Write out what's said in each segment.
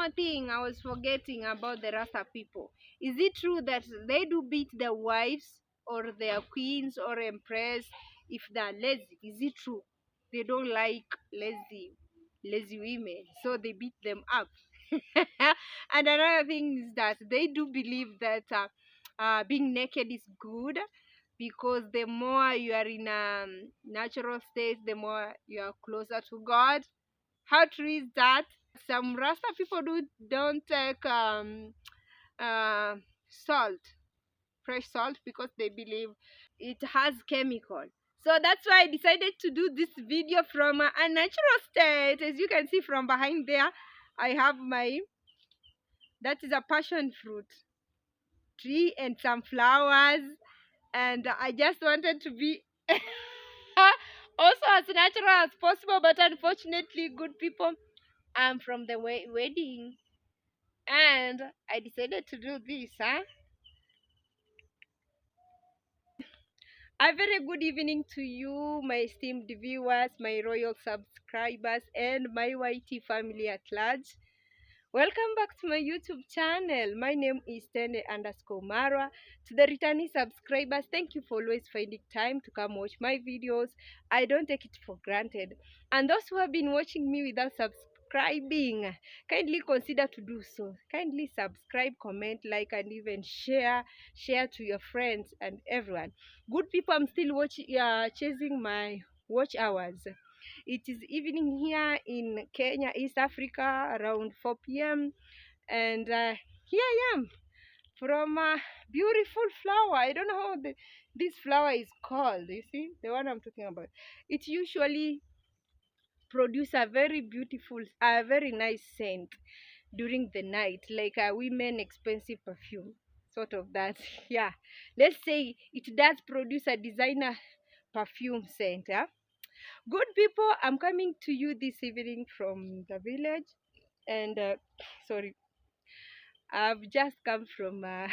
more thing I was forgetting about the Rasta people. Is it true that they do beat their wives or their queens or empress if they're lazy? Is it true? They don't like lazy women, so they beat them up. And another thing is that they do believe that being naked is good, because the more you are in a natural state, the more you are closer to God. How true is that? Some Rasta people don't take uh, salt, fresh salt, because they believe it has chemical. So that's why I decided to do this video from a natural state. As you can see from behind there, I have that is a passion fruit tree and some flowers, and I just wanted to be also as natural as possible. But unfortunately, good people, I'm from the wedding, and I decided to do this. A very good evening to you, my esteemed viewers, my royal subscribers, and my YT family at large. Welcome back to my YouTube channel. My name is Tende_Marwa. To the returning subscribers, thank you for always finding time to come watch my videos. I don't take it for granted. And those who have been watching me without subscribing, kindly consider to do so. Kindly subscribe, comment, like, and even share to your friends and everyone. Good people, I'm still chasing my watch hours. It is evening here in Kenya, East Africa, around 4 p.m. And here I am from a beautiful flower. I don't know how this flower is called. You see, the one I'm talking about. It usually produces a very beautiful, a very nice scent during the night, like a women expensive perfume, sort of that. Yeah, let's say it does produce a designer perfume scent. Yeah. Good people, I'm coming to you this evening from the village, and sorry, I've just come from a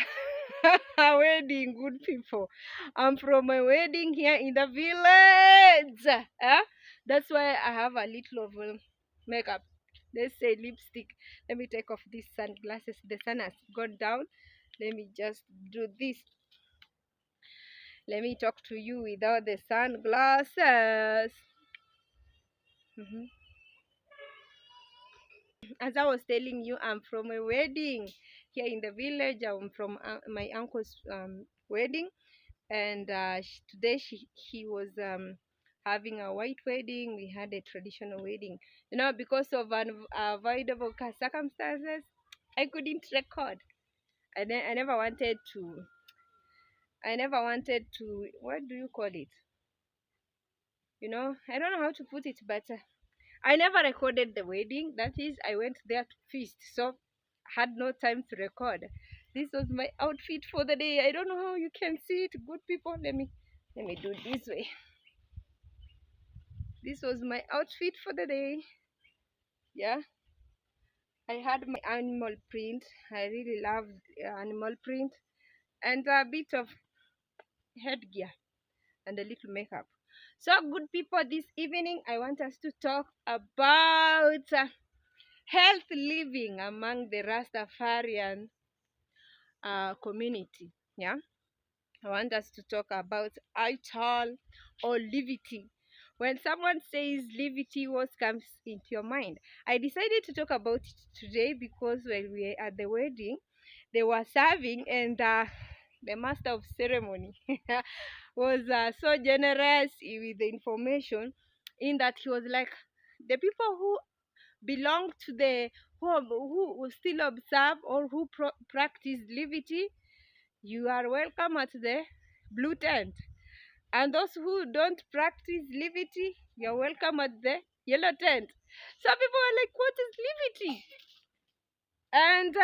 wedding. Good people, I'm from a wedding here in the village. That's why I have a little of makeup. Let's say lipstick. Let me take off these sunglasses. The sun has gone down. Let me just do this. Let me talk to you without the sunglasses. As I was telling you, I'm from a wedding here in the village. I'm from my uncle's wedding, and today he was having a white wedding. We had a traditional wedding. Because of unavoidable circumstances, I couldn't record. I never wanted to. I never wanted to. What do you call it? I don't know how to put it, but I never recorded the wedding. That is, I went there to feast, so I had no time to record. This was my outfit for the day. I don't know how you can see it, good people. Let me do it this way. This was my outfit for the day. Yeah, I had my animal print. I really love animal print, and a bit of headgear and a little makeup. So, good people, this evening I want us to talk about health living among the Rastafarian community. Yeah, I want us to talk about Ital or Livity. When someone says Livity, what comes into your mind? I decided to talk about it today because when we were at the wedding, they were serving, and the master of ceremony was so generous with the information, in that he was like, the people who belong to the who still observe or who practice Livity, you are welcome at the blue tent, and those who don't practice Livity, you're welcome at the yellow tent. So people were like, what is Livity? And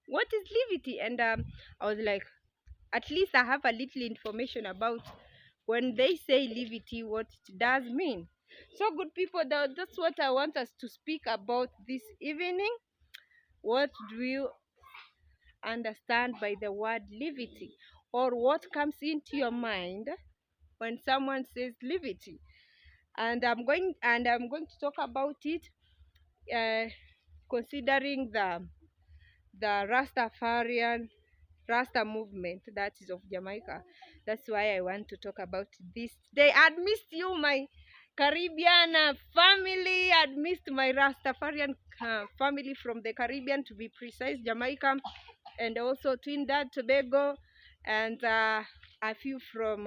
what is Livity? And I was like, at least I have a little information about when they say Livity, what it does mean. So good people, that's what I want us to speak about this evening. What do you understand by the word Livity, or what comes into your mind when someone says Livity? And I'm going to talk about it considering the Rasta movement that is of Jamaica. That's why I want to talk about this today. I'd missed you, my Caribbean family. I'd missed my Rastafarian family from the Caribbean, to be precise, Jamaica, and also Trinidad, Tobago, and a few from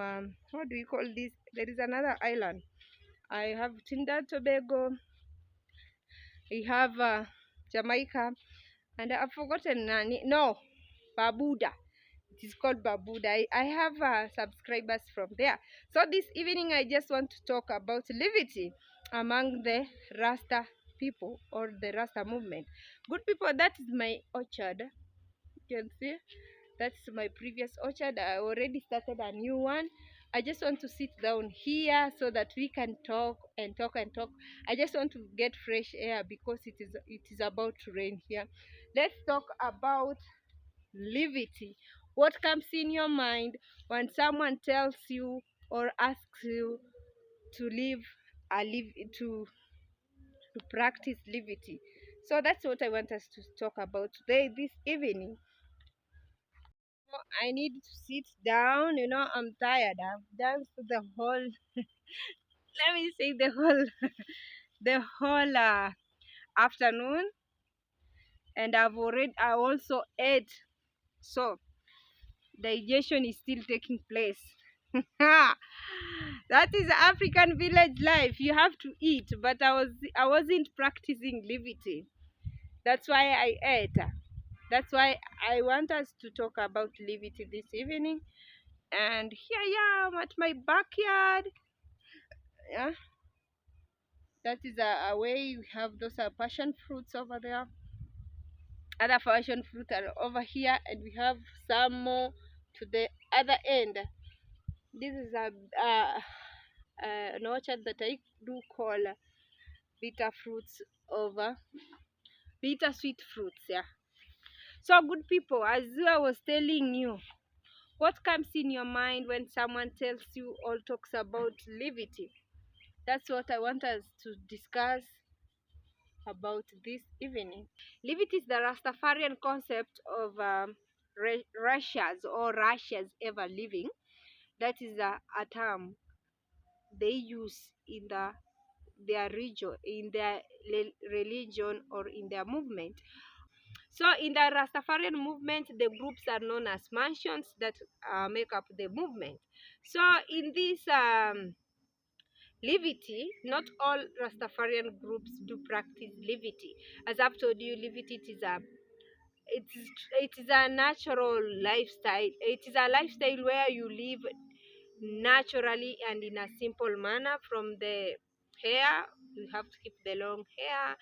what do you call this? There is another island. I have Trinidad, Tobago. I have Jamaica, and I've forgotten. No, Barbuda. It is called Barbuda. I have subscribers from there. So this evening I just want to talk about Livity among the Rasta people, or the Rasta movement. Good people, that is my orchard. You can see that's my previous orchard. I already started a new one. I just want to sit down here so that we can talk and talk and talk. I just want to get fresh air because it is about to rain here. Let's talk about Livity. What comes in your mind when someone tells you or asks you to live to practice Livity? So that's what I want us to talk about today, this evening. I need to sit down. I'm tired. I've danced the whole. Let me say the whole the whole afternoon, and I also ate. So digestion is still taking place. That is African village life. You have to eat, but I wasn't practicing Livity. That's why I ate. That's why I want us to talk about Livity this evening. And here I am at my backyard. Yeah, that is a way. We have those passion fruits over there. Other passion fruit are over here, and we have some more to the other end. This is an orchard that I do call bitter fruits over bitter sweet fruits. Yeah. So good people, as I was telling you, what comes in your mind when someone tells you or talks about Livity? That's what I want us to discuss about this evening. Livity is the Rastafarian concept of Russia's ever living. That is a term they use in their region, in their religion, or in their movement. So in the Rastafarian movement, the groups are known as mansions that make up the movement. So in this Livity, not all Rastafarian groups do practice Livity. As I've told you, Livity it is a natural lifestyle. It is a lifestyle where you live naturally and in a simple manner. From the hair, you have to keep the long hair,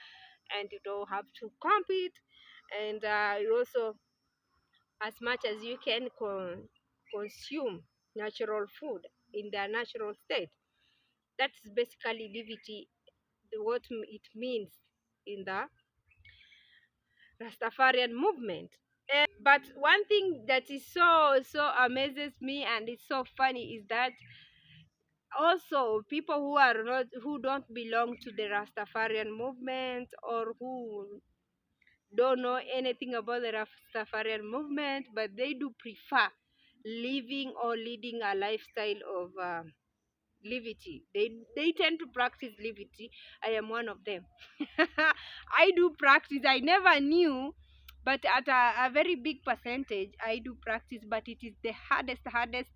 and you don't have to comb it, and you also, as much as you can, consume natural food in their natural state. That's basically Livity, what it means in the Rastafarian movement. But one thing that is so amazes me and it's so funny is that also people who don't belong to the Rastafarian movement, or who don't know anything about the Rastafarian movement, but they do prefer living or leading a lifestyle of Livity. They tend to practice Livity. I am one of them. I do practice. I never knew, but at a very big percentage, I do practice. But it is the hardest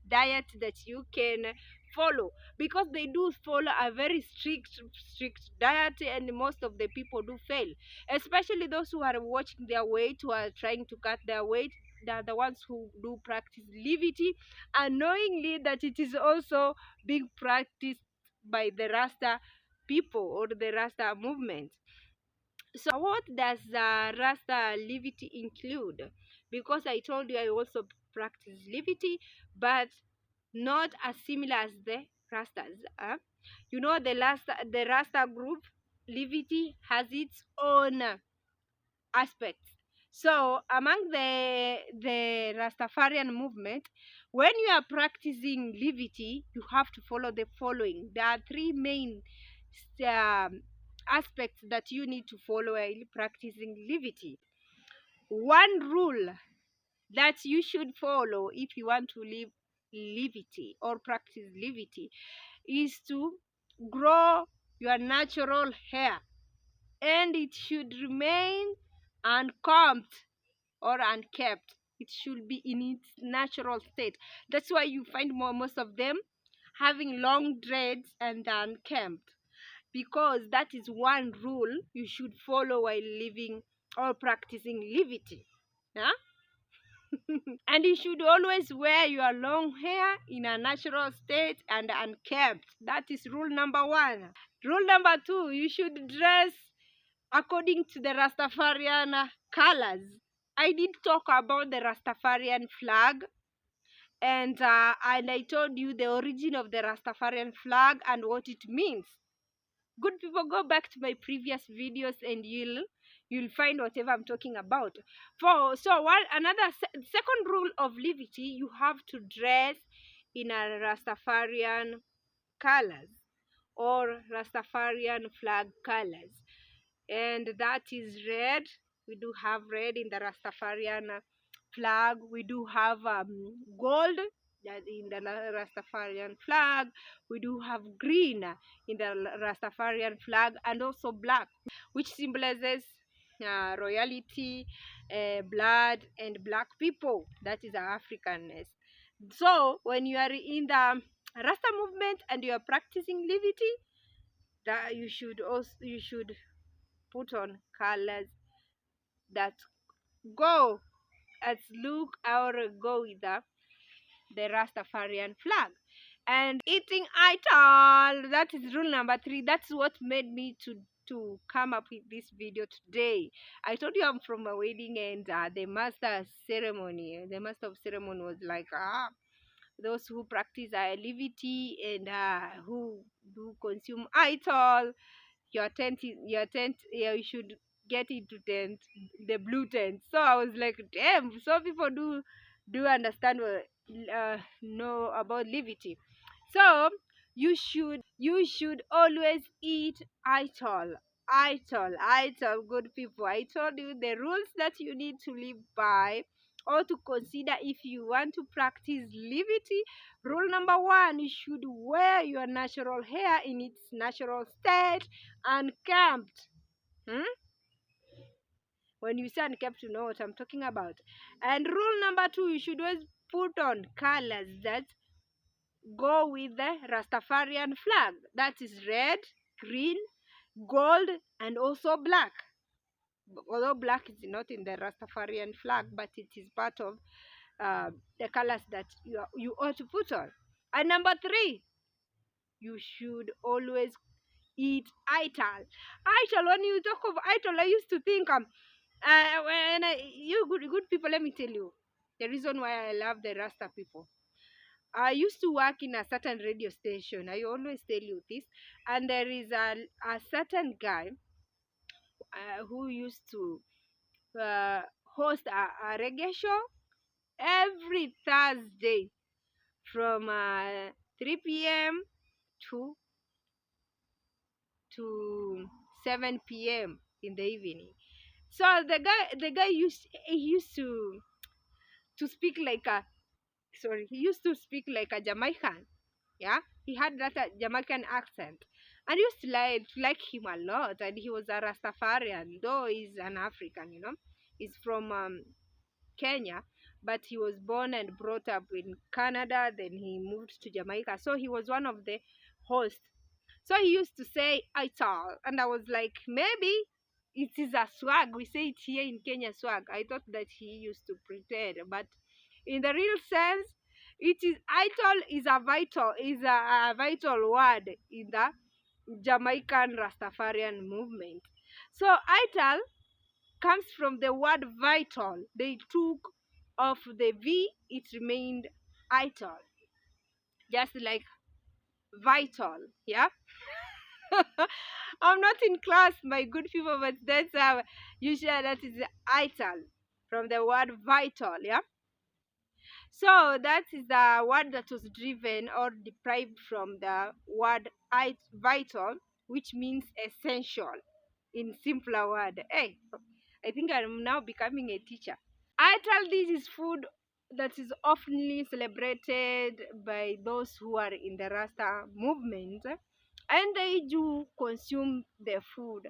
diet that you can follow, because they do follow a very strict diet, and most of the people do fail, especially those who are watching their weight, who are trying to cut their weight. They're the ones who do practice Livity, unknowingly that it is also being practiced by the Rasta people or the Rasta movement. So what does Rasta Livity include? Because I told you I also practice Livity, but not as similar as the Rastas. The Rasta group Livity has its own aspects. So among the Rastafarian movement, when you are practicing Livity, you have to follow the following. There are three main um, aspects that you need to follow while practicing Livity. One rule that you should follow if you want to live Livity or practice Livity is to grow your natural hair, and it should remain uncombed or unkept. It should be in its natural state. That's why you find most of them having long dreads and unkempt, because that is one rule you should follow while living or practicing Livity. Yeah? And you should always wear your long hair in a natural state and unkempt. That is rule number one. Rule number two, you should dress according to the Rastafarian colors. I did talk about the Rastafarian flag, and I told you the origin of the Rastafarian flag and what it means. Good people, go back to my previous videos and you'll find whatever I'm talking about. Another second rule of Livity, you have to dress in a Rastafarian colors or Rastafarian flag colors, and that is red. We do have red in the Rastafarian flag. We do have gold in the Rastafarian flag. We do have green in the Rastafarian flag, and also black, which symbolizes royalty, blood, and black people. That is our Africanness. So when you are in the Rasta movement and you are practicing Livity, that you should put on colors that go as look or go with the Rastafarian flag. And eating Ital, that is rule number three. That's what made me to come up with this video today. I told you I'm from a wedding, and the master of ceremony was like, those who practice Livity and who do consume Ital, yeah, you should get into tent, the blue tent. So I was like, damn, so people do understand know about Livity. So you should always eat Ital. Good people, I told you the rules that you need to live by or to consider if you want to practice Livity. Rule number one, you should wear your natural hair in its natural state, unkempt. When you say unkempt, you know what I'm talking about. And rule number two, you should always put on colors that go with the Rastafarian flag. That is red, green, gold, and also black. Although black is not in the Rastafarian flag, but it is part of the colors that you ought to put on. And number three, you should always eat Ital. Ital, when you talk of Ital, I used to think you good people, let me tell you the reason why I love the Rasta people. I used to work in a certain radio station. I always tell you this, and there is a certain guy who used to host a reggae show every Thursday from 3 p.m. to 7 p.m. in the evening. So the guy used to speak like a he used to speak like a Jamaican. Yeah, he had that Jamaican accent, and I used to like him a lot. And he was a Rastafarian, though he's an African. He's from Kenya, but he was born and brought up in Canada. Then he moved to Jamaica, so he was one of the hosts. So he used to say Ital, and I was like, maybe it is a swag. We say it here in Kenya, swag. I thought that he used to pretend, but in the real sense, it is Ital is a vital word in the Jamaican Rastafarian movement. So Ital comes from the word vital. They took off the V, it remained Ital, just like vital. Yeah. I'm not in class, my good people, but that's how you share. That is Ital from the word vital. Yeah. So that is the word that was driven or deprived from the word vital. which means essential in simpler word. Hey, I think I'm now becoming a teacher. Ital, this is food that is often celebrated by those who are in the Rasta movement, and they do consume the food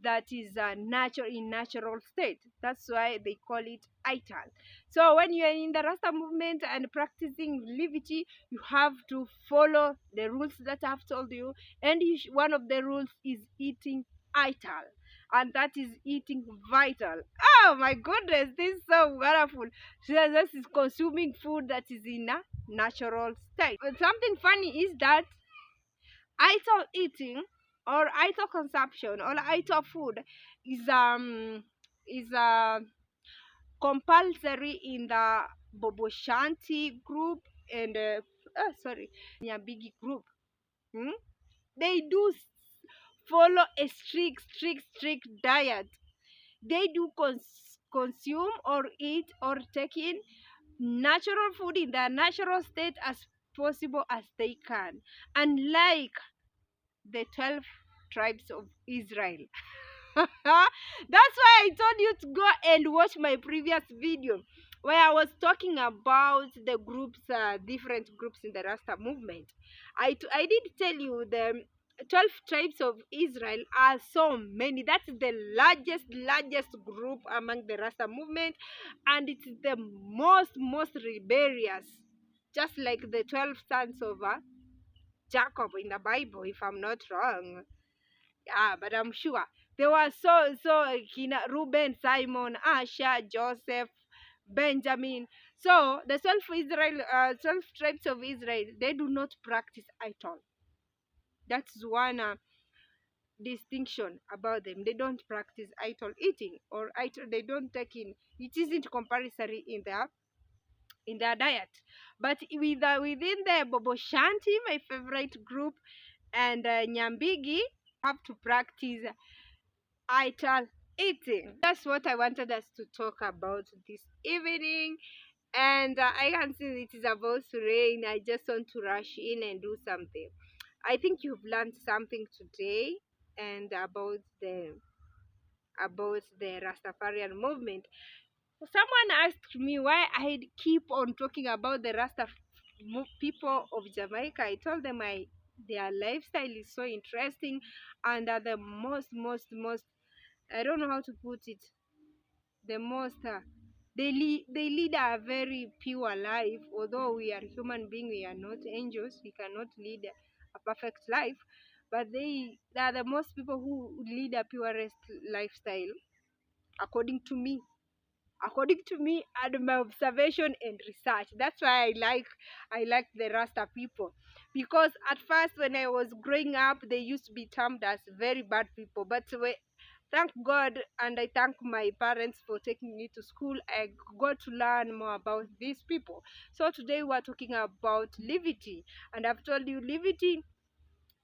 that is natural state. That's why they call it Ital. So when you are in the Rasta movement and practicing Livity, you have to follow the rules that I've told you, and one of the rules is eating Ital, and that is eating vital. Oh my goodness, this is so wonderful. So this is consuming food that is in a natural state. But something funny is that Ital eating or Ital consumption or Ital food is compulsory in the Boboshanti group and sorry, Nyabigi group. Hmm? They do follow a strict diet. They do consume or eat or take in natural food in their natural state as possible as they can, unlike the 12 tribes of Israel. That's why I told you to go and watch my previous video where I was talking about the groups, different groups in the Rasta movement. I did tell you the 12 tribes of Israel are so many. That's the largest group among the Rasta movement, and it's the most rebellious, just like the 12 sons of Jacob in the Bible, if I'm not wrong. Yeah, but I'm sure they were Reuben, Simon, Asher, Joseph, Benjamin. So the 12 tribes of Israel, they do not practice Ital. That's one distinction about them. They don't practice Ital eating or Ital. They don't take in. It isn't compulsory in their diet. But within the Bobo Shanti, my favorite group, and Nyambigi, have to practice Ital eating. That's what I wanted us to talk about this evening. And I can see it is about to rain. I just want to rush in and do something. I think you've learned something today and about the Rastafarian movement. Someone asked me why I keep on talking about the people of Jamaica. I told them their lifestyle is so interesting and are the most, I don't know how to put it, the most they lead a very pure life. Although we are human beings, we are not angels, we cannot lead a perfect life, but they are the most people who lead a purest lifestyle, according to me, and my observation and research. That's why I like the Rasta people, because at first when I was growing up they used to be termed as very bad people, but thank God and I thank my parents for taking me to school. I got to learn more about these people. So today we're talking about Livity, and I've told you Livity,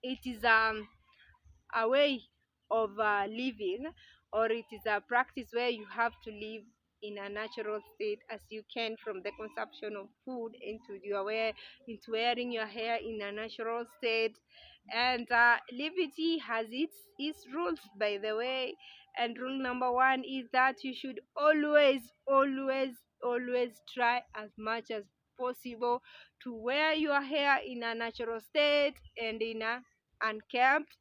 it is a way of living, or it is a practice where you have to live in a natural state as you can, from the consumption of food into wearing your hair in a natural state. And Livity has its rules, by the way. And rule number one is that you should always try as much as possible to wear your hair in a natural state and in a unkempt.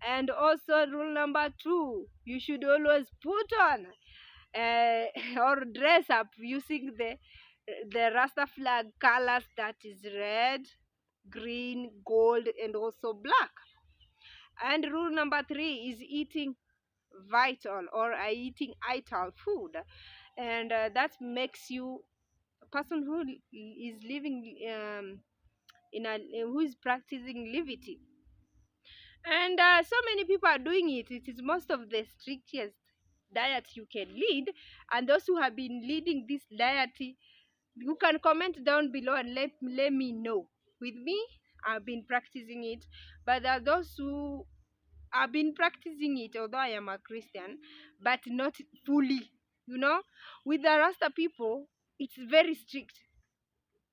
And also rule number two, you should always put on or dress up using the Rasta flag colors, that is red, green, gold, and also black. And rule number three is eating vital or eating ital food, and that makes you a person who is living who is practicing Livity. And so many people are doing it. It is most of the strictest diet you can lead. And those who have been leading this diet, you can comment down below and let me know. With me, I've been practicing it, but there are those who have been practicing it, although I am a Christian, but not fully. You know, with the Rasta people, it's very strict.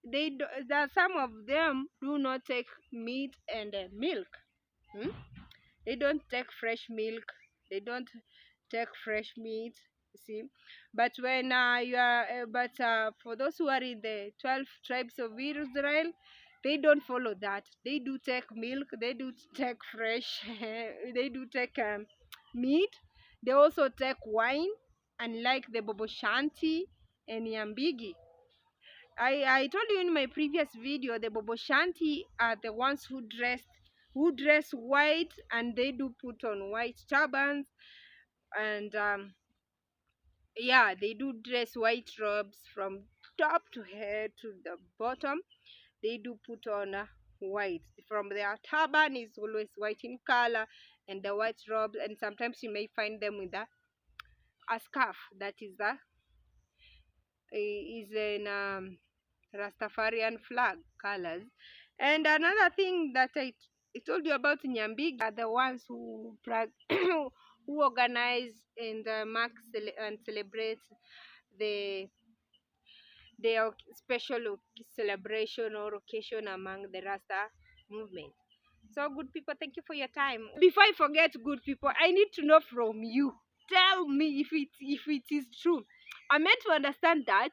There some of them do not take meat and milk. Hmm? They don't take fresh milk. They don't take fresh meat. You see, but when you are, but for those who are in the 12 tribes of Israel, they don't follow that. They do take milk. They do take fresh. They do take meat. They also take wine, unlike the Bobo Shanti and Yambigi. I told you in my previous video, the Bobo Shanti are the ones who dress white, and they do put on white turbans, and yeah, they do dress white robes from top to head to the bottom. They do put on white. From their turban is always white in color, and the white robes, and sometimes you may find them with a scarf that is in Rastafarian flag colors. And another thing that I told you about Nyambigi are the ones who who organize and mark and celebrate the special celebration or occasion among the Rasta movement. So, good people, thank you for your time. Before I forget, good people, I need to know from you. Tell me if it is true. I meant to understand that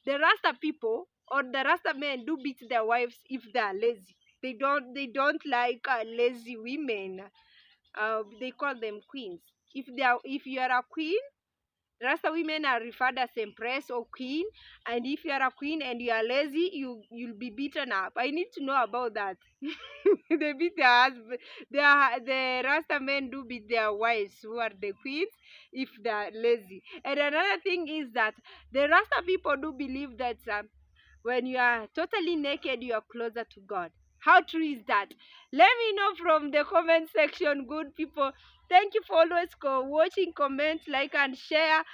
the Rasta people or the Rasta men do beat their wives if they are lazy. They don't like lazy women. They call them queens. If you are a queen, Rasta women are referred as empress or queen, and if you are a queen and you are lazy, you'll be beaten up. I need to know about that. They beat their husband. The Rasta men do beat their wives, who are the queens, if they are lazy. And another thing is that the Rasta people do believe that when you are totally naked, you are closer to God. How true is that? Let me know from the comment section, good people. Thank you for always watching, comment, like, and share.